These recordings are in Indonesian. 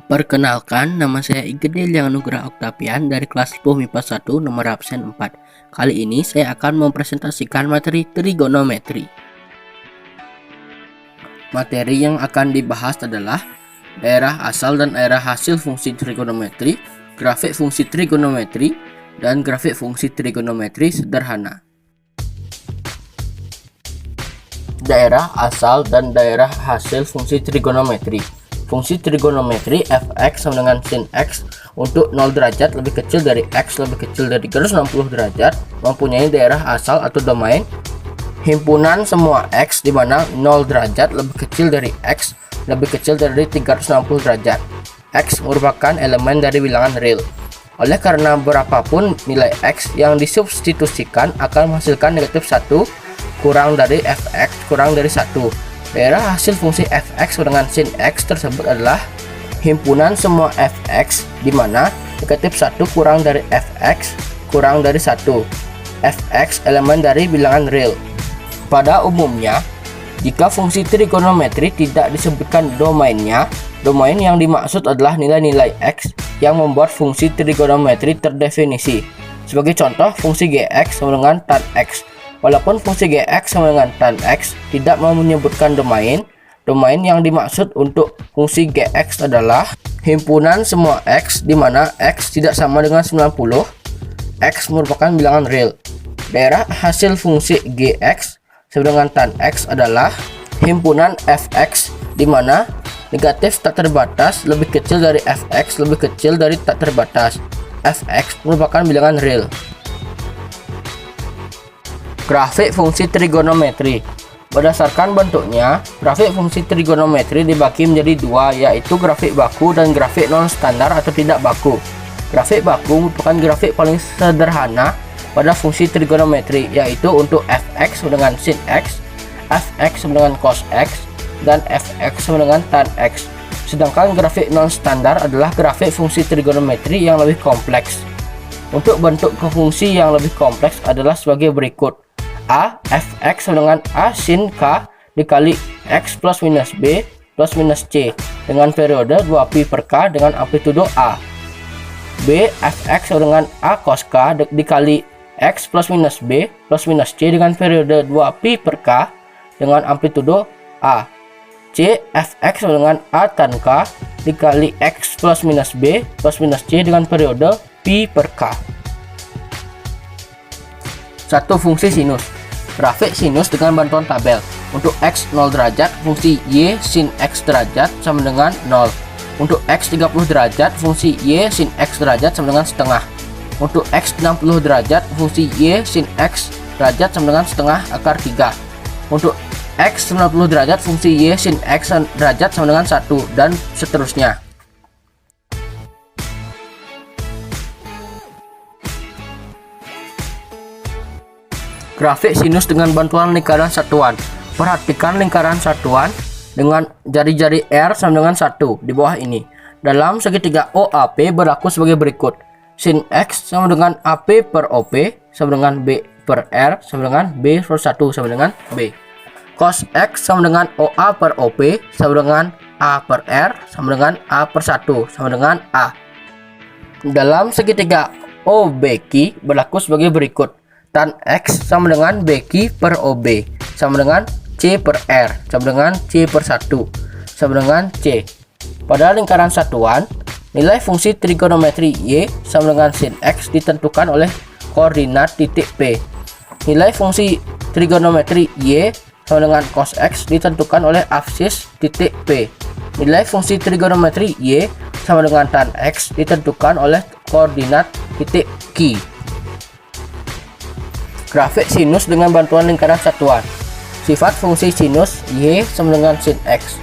Perkenalkan, nama saya Igede Lianganugrah Octavian dari kelas 10 MIPA 1 nomor absen 4. Kali ini saya akan mempresentasikan materi trigonometri. Materi yang akan dibahas adalah daerah asal dan daerah hasil fungsi trigonometri, grafik fungsi trigonometri, dan grafik fungsi trigonometri sederhana. Daerah asal dan daerah hasil fungsi trigonometri. Fungsi trigonometri fx sama dengan sin x untuk 0 derajat lebih kecil dari x lebih kecil dari 360 derajat mempunyai daerah asal atau domain himpunan semua x di mana 0 derajat lebih kecil dari x lebih kecil dari 360 derajat. X merupakan elemen dari bilangan real. Oleh karena berapapun nilai x yang disubstitusikan akan menghasilkan negatif 1 kurang dari fx kurang dari 1. Daerah hasil fungsi fx dengan sin x tersebut adalah himpunan semua fx di mana negatif 1 kurang dari fx kurang dari 1. Fx elemen dari bilangan real. Pada umumnya, jika fungsi trigonometri tidak disebutkan domainnya, domain yang dimaksud adalah nilai-nilai x yang membuat fungsi trigonometri terdefinisi. Sebagai contoh, fungsi gx sama dengan tan x. Walaupun fungsi gx sama dengan tan x tidak mau menyebutkan domain, domain yang dimaksud untuk fungsi gx adalah himpunan semua x di mana x tidak sama dengan 90. X merupakan bilangan real. Daerah hasil fungsi gx sama dengan tan x adalah himpunan fx di mana negatif tak terbatas lebih kecil dari fx lebih kecil dari tak terbatas. Fx merupakan bilangan real. Grafik fungsi trigonometri. Berdasarkan bentuknya, grafik fungsi trigonometri dibagi menjadi dua, yaitu grafik baku dan grafik non standar atau tidak baku. Grafik baku merupakan grafik paling sederhana pada fungsi trigonometri, yaitu untuk fx dengan sin x, fx dengan cos x, dan fx dengan tan x. Sedangkan grafik non standar adalah grafik fungsi trigonometri yang lebih kompleks. Untuk bentuk fungsi yang lebih kompleks adalah sebagai berikut. A fx dengan a sin k dikali x plus minus b plus minus c dengan periode 2pi per k dengan amplitudo a. B fx dengan a cos k dikali x plus minus b plus minus c dengan periode 2pi per k dengan amplitudo a. C fx dengan a tan k dikali x plus minus b plus minus c dengan periode pi per k. 1. Fungsi sinus. Grafik sinus dengan bantuan tabel. Untuk x 0 derajat, fungsi y sin x derajat sama dengan 0. Untuk x 30 derajat, fungsi y sin x derajat sama dengan setengah. Untuk x 60 derajat, fungsi y sin x derajat sama dengan setengah akar 3. Untuk x 90 derajat, fungsi y sin x derajat sama dengan 1, dan seterusnya. Grafik sinus dengan bantuan lingkaran satuan. Perhatikan lingkaran satuan dengan jari-jari R sama dengan 1 di bawah ini. Dalam segitiga OAP berlaku sebagai berikut. Sin X sama dengan AP per OP sama dengan B per R sama dengan B per 1 sama dengan B. Cos X sama dengan OA per OP sama dengan A per R sama dengan A per 1 sama dengan A. Dalam segitiga OBQ berlaku sebagai berikut. Tan X sama dengan BQ per OB sama dengan C per R sama dengan C per 1 sama dengan C. Pada lingkaran satuan, nilai fungsi trigonometri Y sama dengan sin X ditentukan oleh koordinat titik P. Nilai fungsi trigonometri Y sama dengan cos X ditentukan oleh absis titik P. Nilai fungsi trigonometri Y sama dengan tan X ditentukan oleh koordinat titik Q. Grafik sinus dengan bantuan lingkaran satuan. Sifat fungsi sinus Y sama dengan sin X.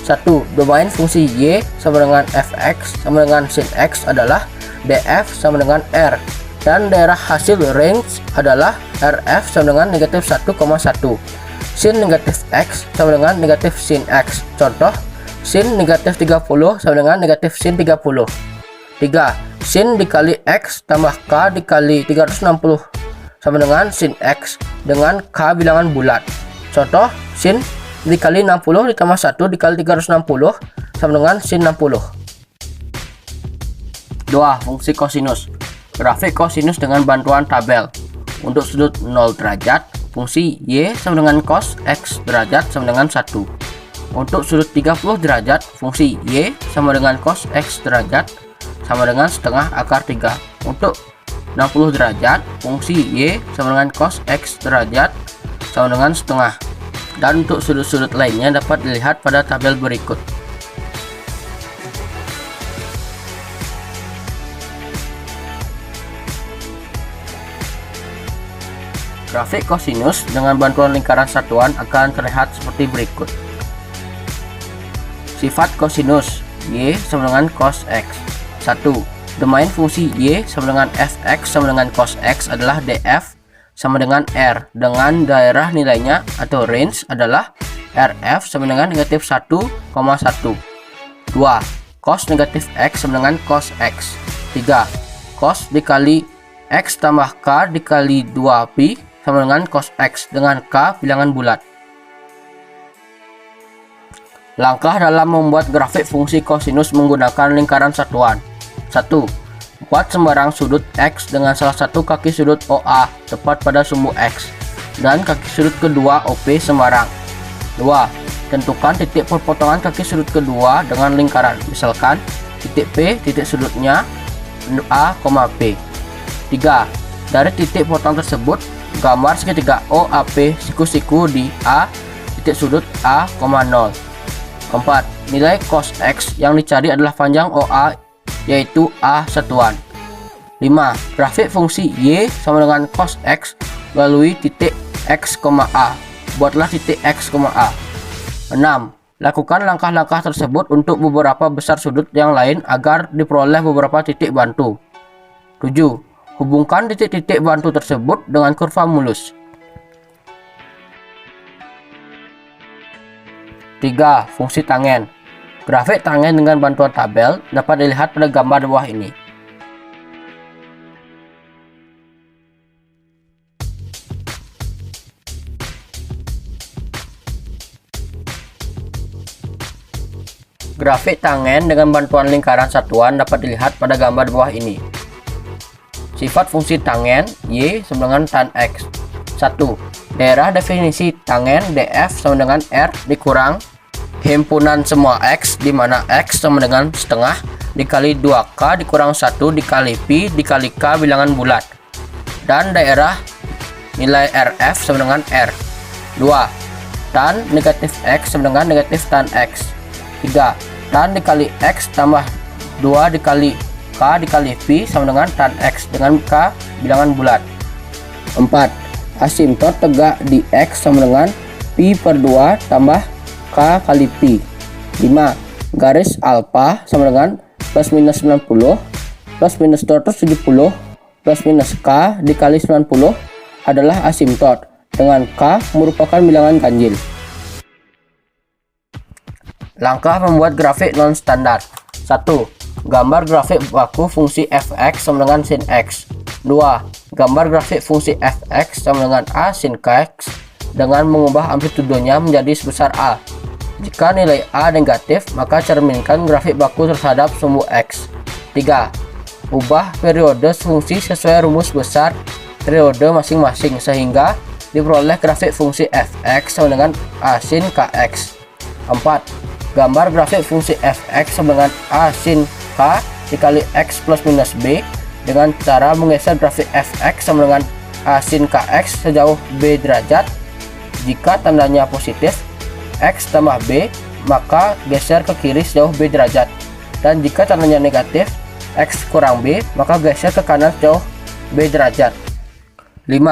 1. Domain fungsi Y sama dengan fx sama dengan sin X adalah df sama dengan R, dan daerah hasil range adalah Rf sama dengan negatif 1,1. Sin negatif X sama dengan negatif sin X. Contoh, sin negatif 30 sama dengan negatif sin 30. 3. Sin dikali X tambah K dikali 360 sama dengan sin X dengan K bilangan bulat. Contoh, sin dikali 60 ditambah 1 dikali 360 sama dengan sin 60. 2. Fungsi kosinus. Grafik kosinus dengan bantuan tabel. Untuk sudut 0 derajat, fungsi Y sama dengan cos X derajat sama dengan 1. Untuk sudut 30 derajat, fungsi Y sama dengan cos X derajat sama dengan setengah akar 3. Untuk 60 derajat, fungsi Y sama dengan cos X derajat sama dengan setengah. Dan untuk sudut-sudut lainnya dapat dilihat pada tabel berikut. Grafik kosinus dengan bantuan lingkaran satuan akan terlihat seperti berikut. Sifat kosinus Y sama dengan cos X. 1. Domain fungsi Y sama dengan fx sama dengan cos X adalah df sama dengan R, dengan daerah nilainya atau range adalah Rf sama dengan negatif 1,1. 2. Cos negatif X sama dengan cos X. 3. Cos dikali X tambah K dikali 2pi sama dengan cos X dengan K bilangan bulat. Langkah dalam membuat grafik fungsi kosinus menggunakan lingkaran satuan. 1. Buat sembarang sudut X dengan salah satu kaki sudut OA tepat pada sumbu X dan kaki sudut kedua OP sembarang. 2. Tentukan titik perpotongan kaki sudut kedua dengan lingkaran, misalkan titik P titik sudutnya A, P. 3. Dari titik potong tersebut, gambar segitiga OAP siku-siku di A titik sudut A, 0. 4. Nilai cos X yang dicari adalah panjang OA yaitu A satuan. 5. Grafik fungsi Y sama dengan cos X melalui titik X, A. Buatlah titik X, A. 6. Lakukan langkah-langkah tersebut untuk beberapa besar sudut yang lain agar diperoleh beberapa titik bantu. 7. Hubungkan titik-titik bantu tersebut dengan kurva mulus. 3. Fungsi tangen. Grafik tangen dengan bantuan tabel dapat dilihat pada gambar di bawah ini. Grafik tangen dengan bantuan lingkaran satuan dapat dilihat pada gambar di bawah ini. Sifat fungsi tangen Y sama dengan tan X. 1. Daerah definisi tangen df sama dengan R dikurang himpunan semua X, di mana X sama dengan setengah dikali 2K dikurang 1 dikali Pi dikali K bilangan bulat. Dan daerah nilai RF sama dengan R. 2. Tan negatif X sama dengan negatif tan X. 3. Tan dikali X tambah 2 dikali K dikali Pi sama dengan tan X dengan K bilangan bulat. 4. Asimtot tegak di X sama dengan Pi per 2 tambah K kali Pi. 5. Garis alfa sama dengan plus minus 90 plus minus 270 plus minus K dikali 90 adalah asimtot dengan K merupakan bilangan ganjil. Langkah membuat grafik non standar. 1. Gambar grafik baku fungsi fx sama dengan sin x. 2. Gambar grafik fungsi fx sama dengan a sin kx dengan mengubah amplitudenya menjadi sebesar a. Jika nilai a negatif, maka cerminkan grafik baku terhadap sumbu x. 3. Ubah periode fungsi sesuai rumus besar periode masing-masing sehingga diperoleh grafik fungsi fx sama dengan a sin kx. 4. Gambar grafik fungsi fx sama dengan a sin K dikali X plus minus B dengan cara menggeser grafik fx sama dengan a sin kx sejauh B derajat. Jika tandanya positif X tambah B, maka geser ke kiri sejauh B derajat. Dan jika tandanya negatif X kurang B, maka geser ke kanan sejauh B derajat. 5.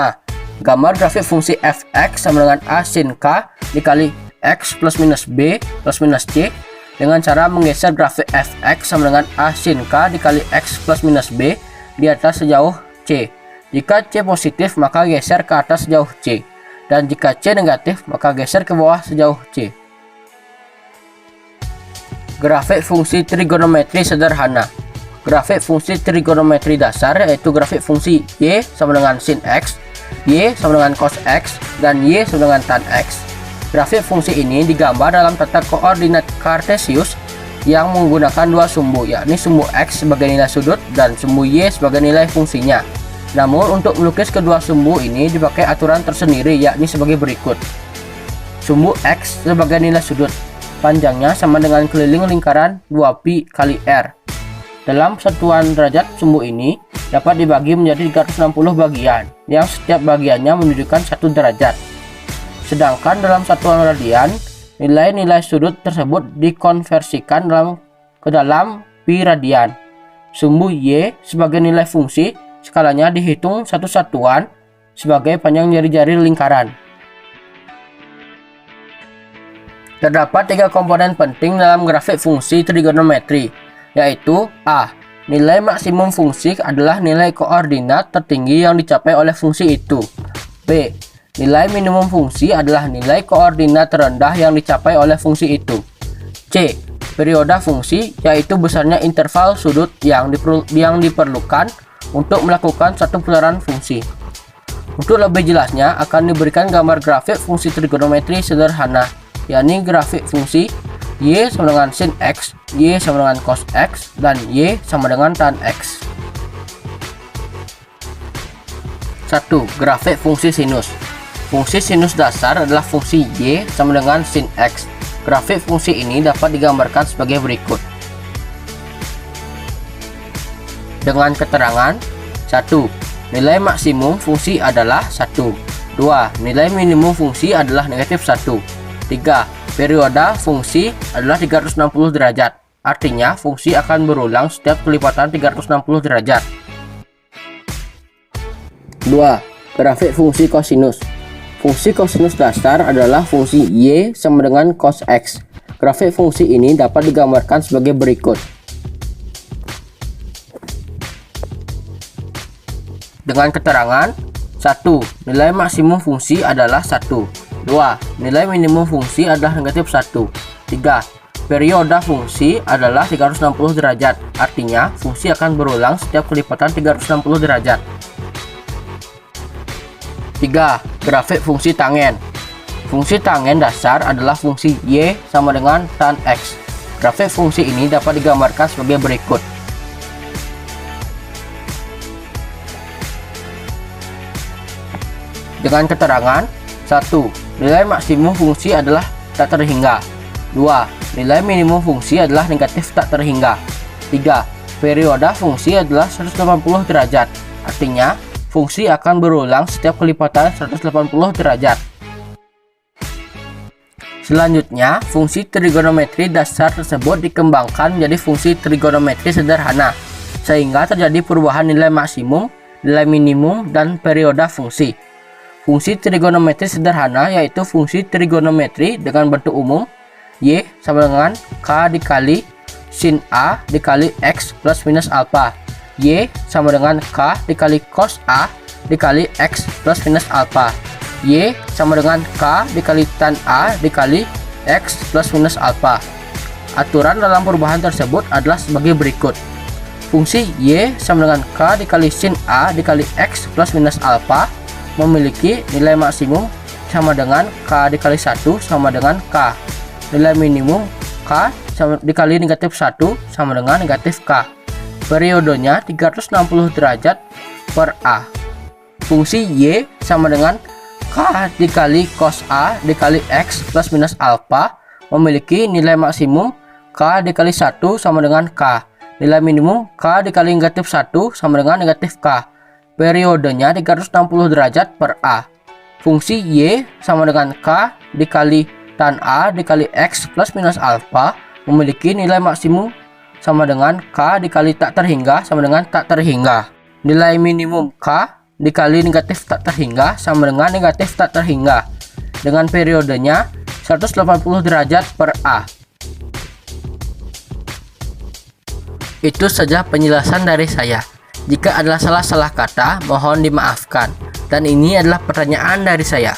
Gambar grafik fungsi fx sama dengan a sin K dikali X plus minus B plus minus C dengan cara menggeser grafik fx sama dengan a sin K dikali X plus minus B di atas sejauh C. Jika C positif, maka geser ke atas sejauh C. Dan jika C negatif, maka geser ke bawah sejauh C. Grafik fungsi trigonometri sederhana. Grafik fungsi trigonometri dasar yaitu grafik fungsi Y sama dengan sin X, Y sama dengan cos X, dan Y sama dengan tan X. Grafik fungsi ini digambar dalam tata koordinat kartesius yang menggunakan dua sumbu, yakni sumbu X sebagai nilai sudut dan sumbu Y sebagai nilai fungsinya. Namun untuk melukis kedua sumbu ini dipakai aturan tersendiri, yakni sebagai berikut. Sumbu X sebagai nilai sudut, panjangnya sama dengan keliling lingkaran 2pi kali R. Dalam satuan derajat sumbu ini dapat dibagi menjadi 360 bagian, yang setiap bagiannya menunjukkan 1 derajat. Sedangkan dalam satuan radian, nilai-nilai sudut tersebut dikonversikan ke dalam pi radian. Sumbu Y sebagai nilai fungsi, skalanya dihitung satu satuan sebagai panjang jari-jari lingkaran. Terdapat 3 komponen penting dalam grafik fungsi trigonometri, yaitu A. Nilai maksimum fungsi adalah nilai koordinat tertinggi yang dicapai oleh fungsi itu. B. Nilai minimum fungsi adalah nilai koordinat terendah yang dicapai oleh fungsi itu. C. Perioda fungsi, yaitu besarnya interval sudut yang diperlukan untuk melakukan satu putaran fungsi. Untuk lebih jelasnya akan diberikan gambar grafik fungsi trigonometri sederhana, yakni grafik fungsi Y sama dengan sin X, Y sama dengan cos X, dan Y sama dengan tan X. 1. Grafik fungsi sinus. Fungsi sinus dasar adalah fungsi Y sama dengan sin X. Grafik fungsi ini dapat digambarkan sebagai berikut. Dengan keterangan 1. Nilai maksimum fungsi adalah 1. 2. Nilai minimum fungsi adalah negatif 1. 3. Perioda fungsi adalah 360 derajat. Artinya fungsi akan berulang setiap kelipatan 360 derajat. 2. Grafik fungsi kosinus. Fungsi kosinus dasar adalah fungsi Y sama dengan cos X. Grafik fungsi ini dapat digambarkan sebagai berikut. Dengan keterangan 1. Nilai maksimum fungsi adalah 1. 2. Nilai minimum fungsi adalah negatif 1. 3. Perioda fungsi adalah 360 derajat. Artinya, fungsi akan berulang setiap kelipatan 360 derajat. 3. Grafik fungsi tangen. Fungsi tangen dasar adalah fungsi Y sama dengan tan X. Grafik fungsi ini dapat digambarkan sebagai berikut. Dengan keterangan 1. Nilai maksimum fungsi adalah tak terhingga. 2. Nilai minimum fungsi adalah negatif tak terhingga. 3. Perioda fungsi adalah 180 derajat. Artinya, fungsi akan berulang setiap kelipatan 180 derajat. Selanjutnya, fungsi trigonometri dasar tersebut dikembangkan menjadi fungsi trigonometri sederhana, sehingga terjadi perubahan nilai maksimum, nilai minimum, dan perioda fungsi. Fungsi trigonometri sederhana yaitu fungsi trigonometri dengan bentuk umum Y sama dengan K dikali sin A dikali X plus minus alpha. Y sama dengan K dikali cos A dikali X plus minus alpha. Y sama dengan K dikali tan A dikali X plus minus alpha. Aturan dalam perubahan tersebut adalah sebagai berikut. Fungsi Y sama dengan K dikali sin A dikali X plus minus alpha memiliki nilai maksimum sama dengan K dikali 1 sama dengan K. Nilai minimum K dikali negatif 1 sama dengan negatif K. Periodenya 360 derajat per A. Fungsi Y sama dengan K dikali cos A dikali X plus minus alpha memiliki nilai maksimum K dikali 1 sama dengan K. Nilai minimum K dikali negatif 1 sama dengan negatif K. Periodenya 360 derajat per A. Fungsi Y sama dengan K dikali tan A dikali X plus minus alpha memiliki nilai maksimum sama dengan K dikali tak terhingga sama dengan tak terhingga. Nilai minimum K dikali negatif tak terhingga sama dengan negatif tak terhingga. Dengan periodenya 180 derajat per A. Itu saja penjelasan dari saya. Jika adalah salah-salah kata, mohon dimaafkan. Dan ini adalah pertanyaan dari saya.